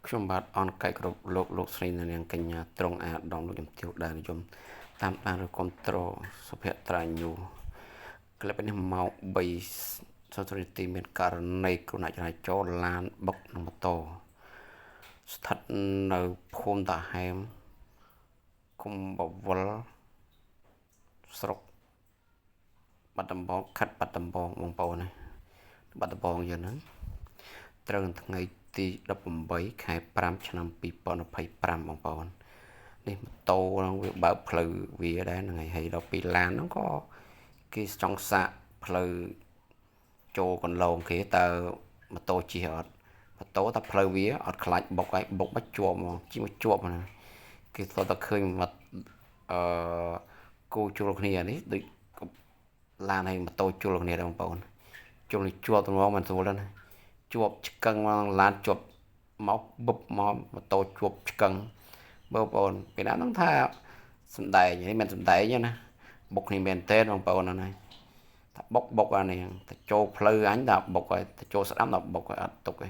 ខ្ញុំបាទអនកាយគ្រប់លោកស្រីនាងកញ្ញាត្រង់អាដងលោកខ្ញុំទៀវដែរនិយមតាមដានឬគ្រប់ត្រូលសុភ័ក្រត្រញ្ញូក្លឹបនេះម៉ោង3សតរទីមានករណីគ្រោះថ្នាក់ចរាចរណ៍ឡានបុកនិងម៉ូតូស្ថិតនៅភូមិតាហែមគុំបវលស្រុកបាត់ដំបងខេត្តបាត់ដំបងបងប្អូនណាបាត់ដំបងយើងហ្នឹងត្រូវថ្ងៃទី18ខែ5ឆ្នាំ2025បងប្អូននេះម៉ូតូហ្នឹងវាបើកផ្លូវវាដែរហ្នឹងហើយដល់ពីឡានហ្នឹងក៏គេចង់សាកផ្លូវចូលកន្លងគេតើម៉ូតូជិះអត់ម៉ូតូតែផ្លូវវាអត់ខ្លាចបុកហើយបុកមកជាប់ហ្មងជិះមកជាប់ណាគេស្ទើរតែឃើញមកគូជួលគ្នានេះដូចឡានហើយម៉ូតូជួលគ្នាដែរបងប្អូនជួលនេះជាប់ទៅមកមិនស្រួលទេណាជាប់ឆ្កឹងមកឡានជាប់មកបុបមកម៉ូតូជាប់ឆ្កឹងបងប្អូនពេលណាហ្នឹងថាសំដែងនេះមិនសំដែងទេណាបុកគ្នាមែនទេបងប្អូនហ្នឹងថាបុកអានេះទៅចូលផ្លូវអញថាបុកហើយទៅចូលស្ដាំថាបុកហើយអត់ទុកទេ